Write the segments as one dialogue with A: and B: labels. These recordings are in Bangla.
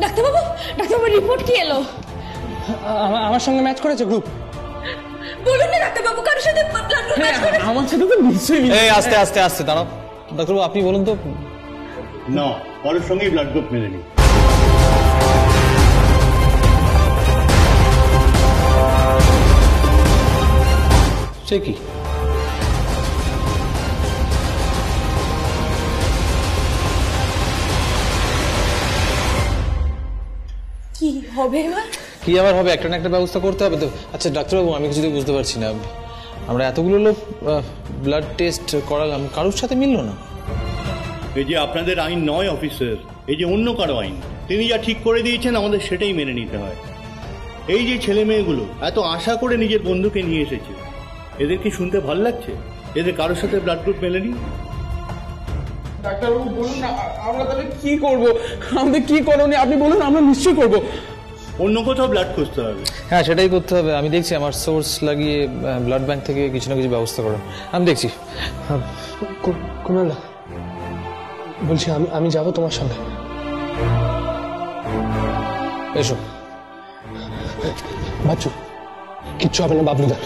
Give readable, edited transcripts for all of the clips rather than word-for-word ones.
A: ডাক্তারবাবু, ডাক্তারবাবু রিপোর্ট কি এলো?
B: আমার সঙ্গে ম্যাচ করেছে গ্রুপ।
A: বলুন না ডাক্তারবাবু, কার সাথে ব্লাড গ্রুপ ম্যাচ করে?
B: আমার সাথে তো নিশ্চয়ই।
C: এই আস্তে আস্তে আস্তে দাঁড়াও ডাক্তারবাবু, আপনি বলুন তো।
D: না, কারোর সঙ্গেই ব্লাড গ্রুপ মেলেনি।
C: সে কি?
A: কি হবে এবার?
C: কি আবার হবে? একটা না একটা ব্যবস্থা করতে হবে তো। আচ্ছা ডাক্তারবাবু, আমি কিছুতেই বুঝতে পারছি না, আমরা এতগুলো লোক ব্লাড টেস্ট করালাম, কারোর সাথে মিললো না।
D: এই যে আপনাদের আইন নয় অফিসার, এই যে অন্য কারো আইন, তিনি যা ঠিক করে দিয়েছেন আমাদের সেটাই মেনে নিতে হয়। এই যে ছেলে মেয়েগুলো এত আশা করে নিজের বন্ধুকে নিয়ে এসেছে, এদের কি শুনতে ভাল লাগছে এদের কারোর সাথে ব্লাড গ্রুপ মেলেনি?
B: ডাক্তারবাবু বলুন না, আমরা তাহলে কি করবো? আমাদের কি করণীয় আপনি বলুন, আমরা নিশ্চয়ই করবো।
D: অন্য কোথাও ব্লাড খুঁজতে হবে।
C: হ্যাঁ সেটাই করতে হবে। আমি দেখছি আমার সোর্স লাগিয়ে ব্লাড ব্যাংক থেকে কিছু না কিছু ব্যবস্থা করার আমি দেখছি।
B: কুণালদা বলছি, আমি যাবো তোমার সঙ্গে।
C: এসো।
B: বাচ্চু, কিচ্ছু হবে না বাবলুদার।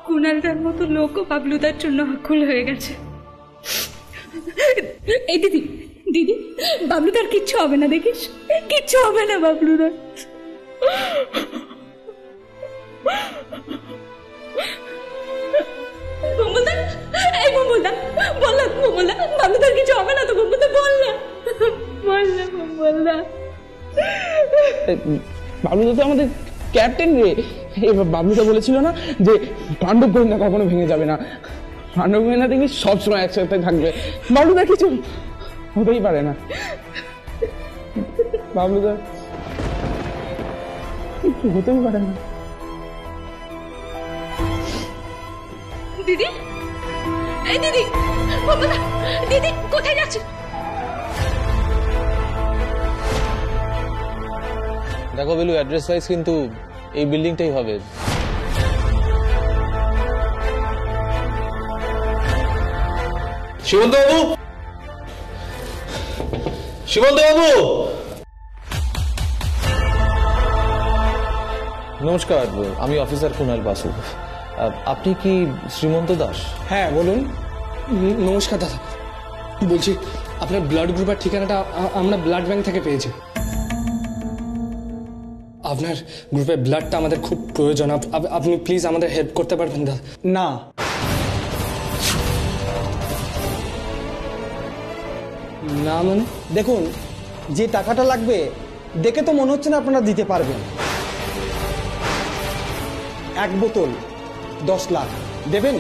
A: কুণালদার মতো লোকও বাবলুদার জন্য আকুল হয়ে গেছে। এই দিদি, দিদি বাবলুদার কিচ্ছু হবে না, দেখিস কিচ্ছু হবে না বাবলুদার। বলদা, এই বলদা, বললা বলদা, বাবলুদার কিছু হবে না তো? বলদা বল না, বল না বলদা।
B: বাবলুদা তো আমাদের ক্যাপ্টেন রে। বাবলুদা বলেছিল না যে পাণ্ডব গোয়েন্দা কখনো ভেঙে যাবে না, পাণ্ডব গোয়েন্দা দেখবি সবসময় একসাথে থাকবে। বাবলুদা কিছু হতেই পারে না, বাবলুদা কিছু হতেই পারে না।
A: দিদি, এই দিদি, দিদি কোথায় যাচ্ছে?
C: দেখো বেলু, অ্যাড্রেস ওয়াইজ কিন্তু এই বিল্ডিংটাই হবে। সীমন্ত বাবু, সীমন্ত বাবু, নমস্কার, আমি অফিসার কুণাল বাসু। আপনি কি শ্রীমন্ত দাস?
B: হ্যাঁ বলুন। নমস্কার দাদা, বলছি আপনার ব্লাড গ্রুপের ঠিকানাটা আমরা ব্লাড ব্যাংক থেকে পেয়েছি। আপনার গ্রুপের ব্লাডটা আমাদের খুব প্রয়োজন, আপনি প্লিজ আমাদের হেল্প করতে পারবেন দাদা?
E: না,
B: না মানে?
E: দেখুন যে টাকাটা লাগবে দেখে তো মনে হচ্ছে না আপনারা দিতে পারবেন। 1 বোতল 10 লাখ দেবেন?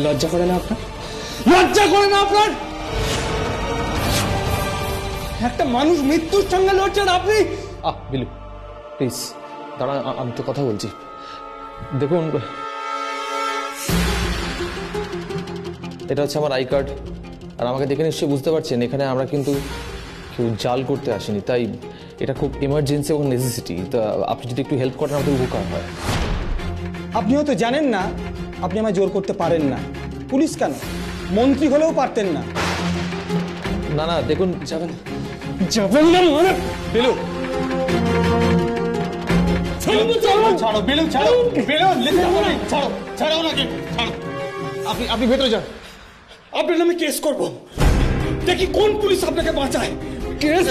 B: লজ্জা করে না আপনার? লজ্জা করে না আপনার? একটা মানুষ মৃত্যুর সঙ্গে লড়ছেন আপনি।
C: বিলু প্লিজ দাঁড়া, আমি তো কথা বলছি। দেখুন, এটা হচ্ছে আমার আই কার্ড, আর আমাকে দেখে নিশ্চয়ই বুঝতে পারছেন এখানে আমরা কিন্তু কেউ জাল করতে আসিনি, তাই এটা খুব ইমার্জেন্সি এবং নেসেসিটি। তা আপনি যদি একটু হেল্প করেন আমাদের উপকার হয়।
E: আপনি হয়তো জানেন না আপনি আমায় জোর করতে পারেন না। পুলিশ কেন, মন্ত্রী হলেও পারতেন না।
C: না না দেখুন,
B: যাবেন যাবেন না মানে?
C: বেলু
D: ছাড়ো বেলু, ছাড়ো বেলু, ছাড়ো, ছাড়ো ওনাকে, ছাড়ো।
B: আপনি ভেতরে যান, আপনার নামে কেস করব। দেখি কোন পুলিশ আপনাকে বাঁচায়। কেস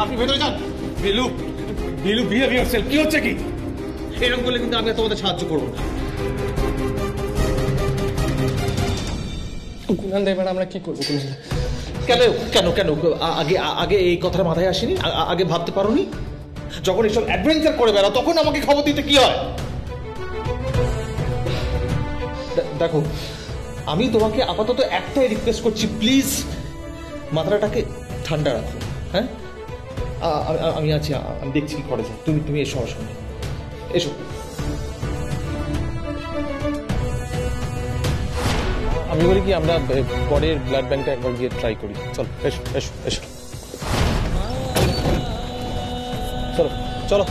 D: আপনি ভেতরে যান। বেলু, বেলু বিহেভ ইয়োরসেলফ। কি হচ্ছে কি?
C: এরকম করলে কিন্তু আমি তোমাদের সাহায্য করবো না।
B: কুণাল দা, এবার আমরা কি করবো?
C: কেন কেন কেন আগে আগে এই কথাটা মাথায় আসেনি? আগে ভাবতে পারোনি? যখন এসব অ্যাডভেঞ্চার করে বেড়াও তখন আমাকে খবর দিতে কি হয়? দেখো, আমি তোমাকে আপাতত একটাই রিকোয়েস্ট করছি, প্লিজ মাথাটাকে ঠান্ডা রাখো। হ্যাঁ, আমি আছি, আমি দেখছি কি করা যায়। তুমি এসো আমার সঙ্গে, এসো। আমি বলি কি, আমরা পরের ব্লাড ব্যাংকটা একবার গিয়ে ট্রাই করি। চলো, এসো এসো এসো, চলো চলো।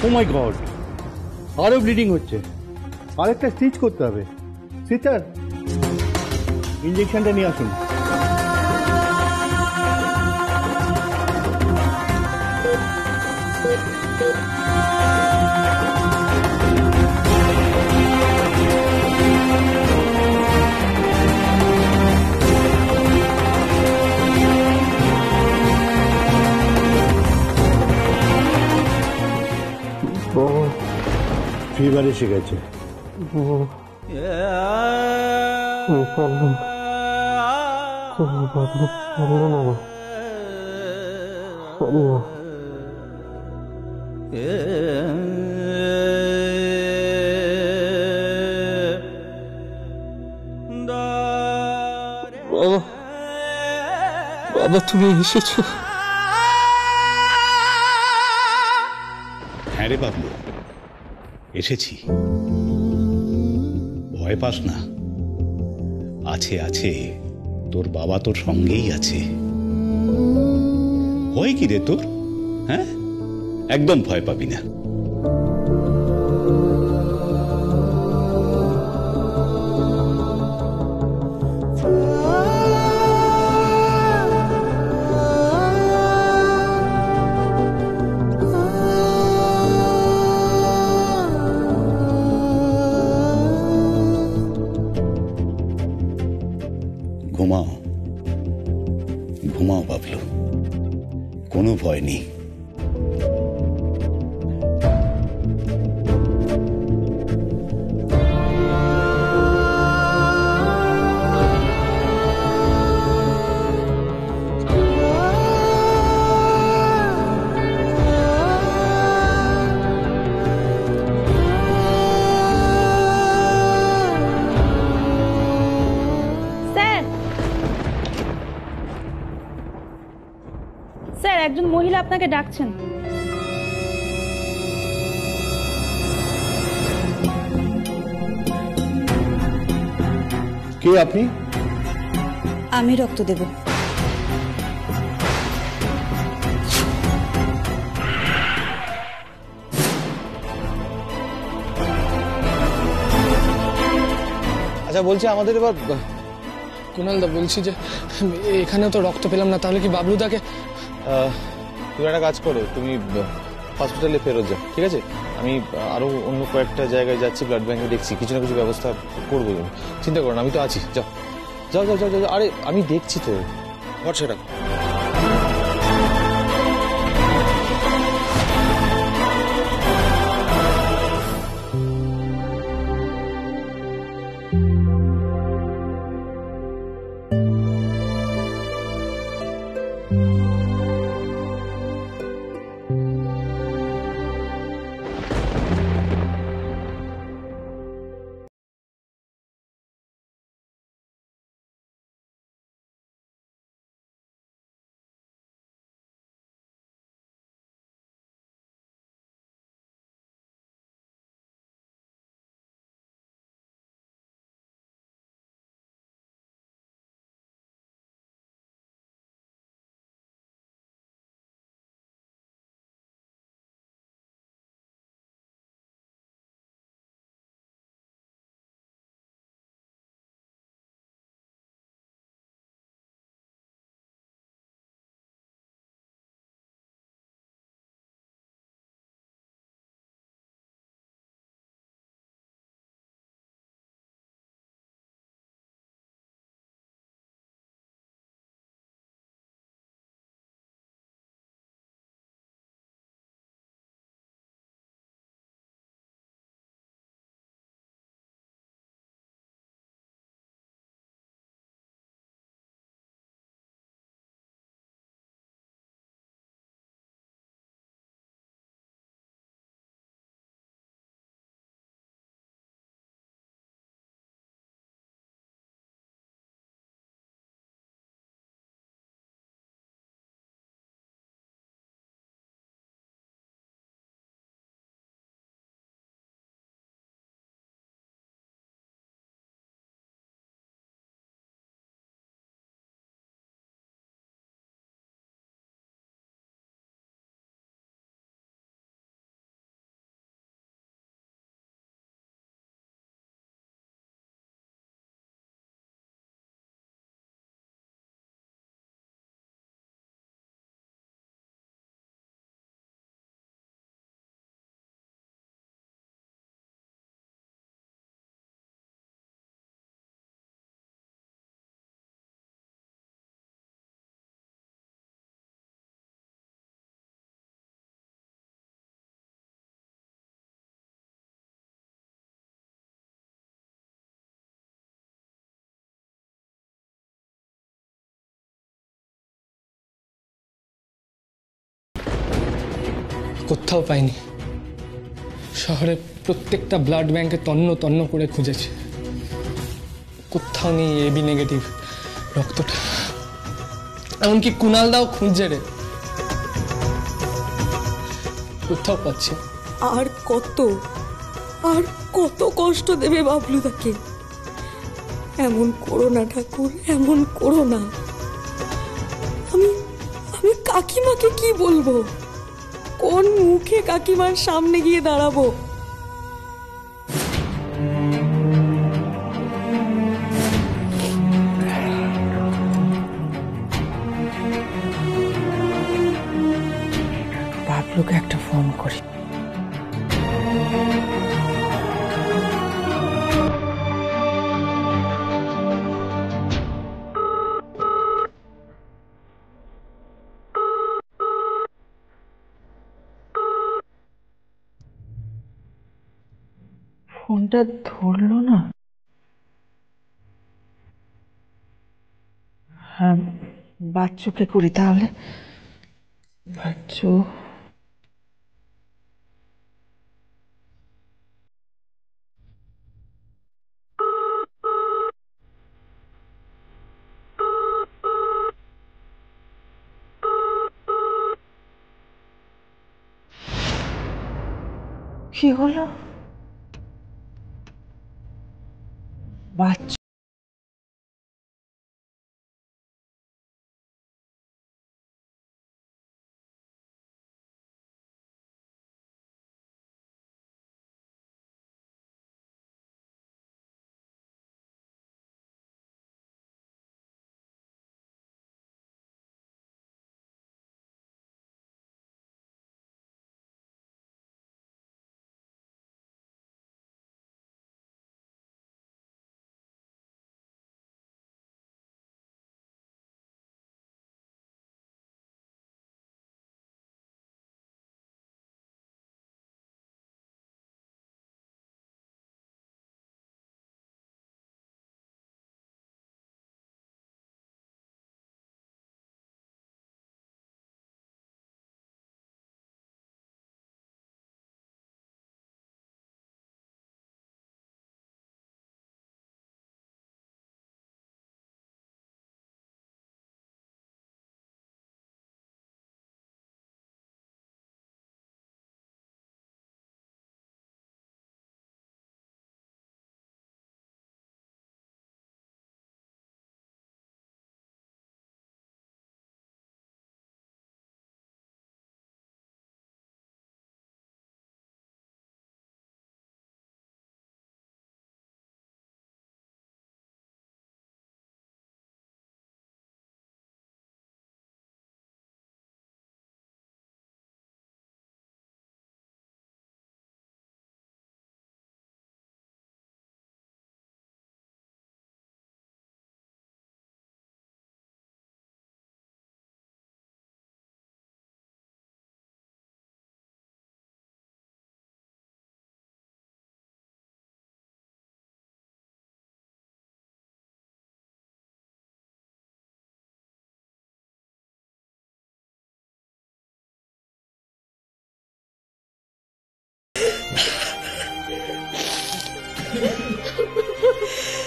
D: ও মাই গড, আরো ব্লিডিং হচ্ছে, আরেকটা স্টিচ করতে হবে। সিস্টার, ইঞ্জেকশনটা নিয়ে আসুন। ফিভার এসে গেছে।
E: বাবা, তুমি এসেছো?
F: হ্যাঁ রে বাবু, এসেছি। ভয় পাস না, আছে আছে, তোর বাবা তোর সঙ্গেই আছে। ভয় কি রে তোর? হ্যাঁ, একদম ভয় পাবি না। ঘুমাও ঘুমাও বাবলু, কোনো ভয় নেই।
A: স্যার, একজন মহিলা আপনাকে ডাকছেন।
D: কে আপনি?
G: আমি রক্ত দেব।
E: আচ্ছা, বলছি আমাদের এবার
B: কুণালদা, বলছি যে এখানেও তো রক্ত পেলাম না, তাহলে কি বাবলুদাকে?
E: তুমি একটা কাজ করো, তুমি হসপিটালে ফেরত যাও, ঠিক আছে? আমি আরো অন্য কয়েকটা জায়গায় যাচ্ছি, ব্লাড ব্যাংকে দেখছি, কিছু না কিছু ব্যবস্থা করবো। চিন্তা করো না, আমি তো আছি। যাও যাও যাও যাও, আরে আমি দেখছি তো। ভরসা রাখো।
H: কোথাও পাইনি। শহরের প্রত্যেকটা ব্লাড ব্যাংকে তন্ন তন্ন করে খুঁজেছে, কোথাও নেই এবি নেগেটিভ রক্তটা। এমনকি কুণালদাও খুঁজছে রে, কোথাও পাচ্ছি।
A: আর কত কষ্ট দেবে বাবলু তাকে? এমন করো না ঠাকুর, এমন করো না। আমি কাকিমাকে কি বলবো? কোন মুখে কাকিমার সামনে গিয়ে দাঁড়াবো?
B: বাবলুকে একটা ফোন করি। ফোনটা ধরলো না। হ্যাঁ, বাচ্চুকে করি তাহলে। বাচ্চু, কি হলো? বাচ্চু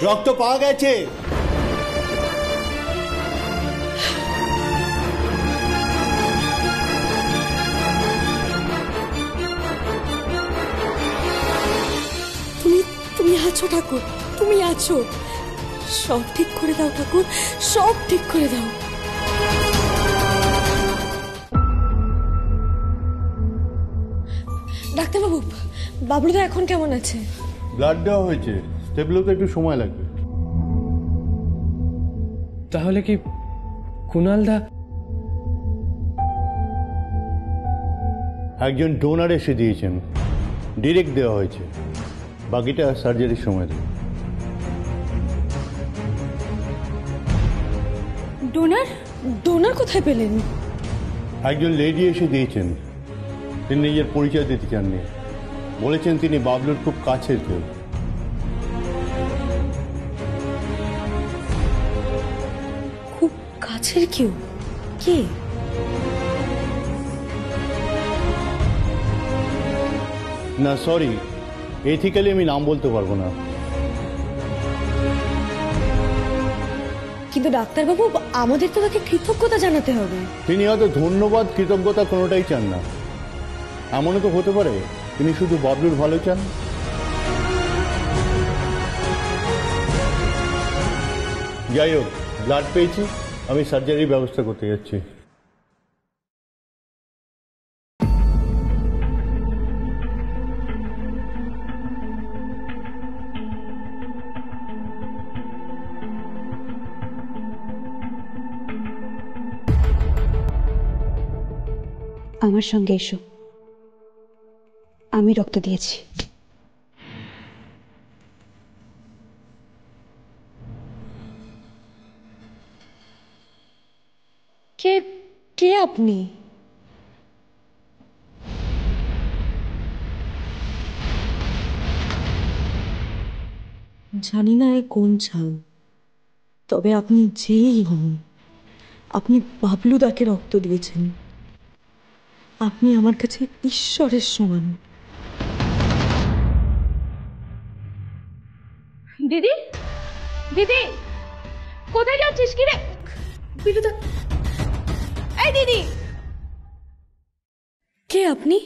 D: রক্ত পাওয়া গেছে।
A: তুমি আছো ঠাকুর, তুমি আছো। সব ঠিক করে দাও ঠাকুর, সব ঠিক করে দাও। ডাক্তারবাবু, বাবলুদা এখন কেমন আছে?
D: ব্লাড দেওয়া হয়েছে, স্টেবল হতে একটু সময় লাগবে।
H: তাহলে কি কুণালদা?
D: একজন ডোনার এসে দিয়েছেন, ডিরেক্ট দেওয়া হয়েছে, বাকিটা সার্জারির সময় দেবে।
A: ডোনার কোথায় পেলেন?
D: একজন লেডি এসে দিয়েছেন, তিনি নিজের পরিচয় দিতে চাননি, বলেছেন তিনি বাবলুর খুব কাছের কেউ।
A: খুব কাছের কেউ? কে?
D: না সরি, এথিক্যালি আমি নাম বলতে পারবো না।
A: কিন্তু ডাক্তারবাবু, আমাদের তো তাকে কৃতজ্ঞতা জানাতে হবে।
D: তিনি হয়তো ধন্যবাদ কৃতজ্ঞতা কোনোটাই চান না। এমনও তো হতে পারে তিনি শুধু বাবলুর ভালো চান। যাই হোক, ব্লাড পেয়েছি, আমি সার্জারির ব্যবস্থা করতে যাচ্ছি।
G: আমার সঙ্গে এসো, আমি রক্ত দিয়েছি।
A: কে কে আপনি? জানি না এ কোন ছাল, তবে আপনি যেই হন, আপনি বাবলুদাকে রক্ত দিয়েছেন। আপনি আমার কাছে ঈশ্বরের সমান। দিদি, দিদি, কোথায় যাচ্ছিস? কি রে বিলুদা? এই দিদি, কে আপনি?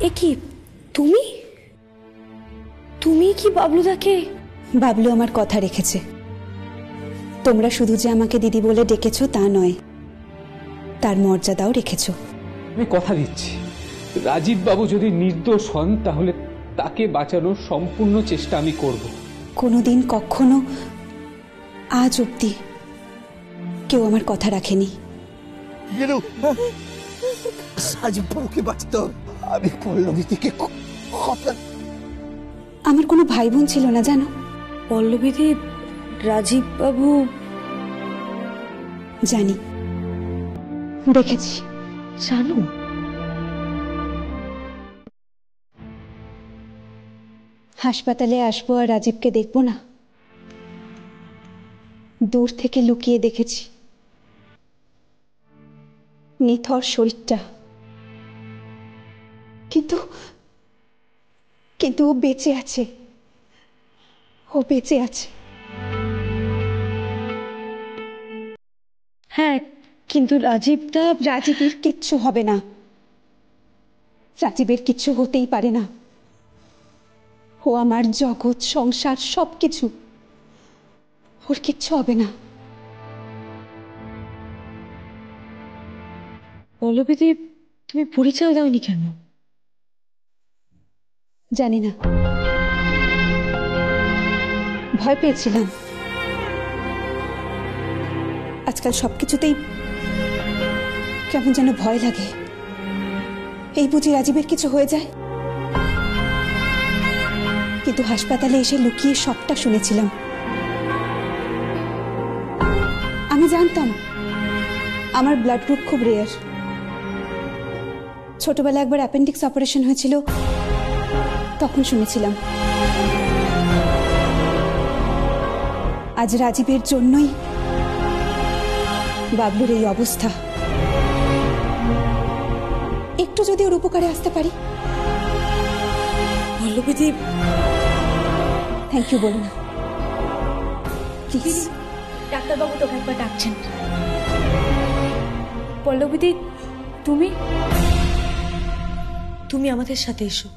A: এ কি তুমি? তুমি কি বাবলুদাকে?
G: বাবলু আমার কথা রেখেছে। তোমরা শুধু যে আমাকে দিদি বলে ডেকেছো তা নয়, তার মর্যাদাও রেখেছো।
B: আমি কথা দিচ্ছি, রাজীব বাবু যদি নির্দোষ হন তাহলে তাকে বাঁচানোর সম্পূর্ণ চেষ্টা আমি করব।
G: কোনোদিন কখনো আজ অব্দি কেউ আমার কথা রাখেনি।
I: রাজীব বাবুকে বাঁচতে হবে। আমি পল্লবী থেকে
G: আমার কোনো ভাই বোন ছিল না জানো।
A: পল্লবীদি, রাজীব বাবু?
G: জানি, দেখেছি।
A: জানো?
G: হাসপাতালে আসবো আর রাজীবকে দেখবো না, দূর থেকে লুকিয়ে দেখেছি নিথর শরীরটা। কিন্তু কিন্তু ও বেঁচে আছে, ও বেঁচে আছে।
A: হ্যাঁ, কিন্তু রাজীবটা?
G: রাজীবের কিচ্ছু হবে না, রাজীবের কিচ্ছু হতেই পারে না। ও আমার জগৎ, সংসার, সবকিছু। ওর কিচ্ছু হবে না।
A: পল্লবীদি, তুমি পরিচয় দাওনি কেন?
G: জানি না, ভয় পেয়েছিলাম। আজকাল সবকিছুতেই কেমন যেন ভয় লাগে। এই বুঝি রাজীবের কিছু হয়ে যায়। কিন্তু হাসপাতালে এসে লুকিয়ে সবটা শুনেছিলাম। আমি জানতাম আমার ব্লাড গ্রুপ খুব রেয়ার। ছোটবেলায় একবার অ্যাপেন্ডিক্স অপারেশন হয়েছিল, তখন শুনেছিলাম। আজ রাজীবের জন্যই বাবলুর এই অবস্থা। একটু যদি ওর উপকারে আসতে পারি।
A: পল্লবীদি,
G: থ্যাংক ইউ বলুন প্লিজ।
A: ডাক্তারবাবু তোকে একবার ডাকছেন। পল্লবীদি, তুমি তুমি আমাদের সাথে এসো।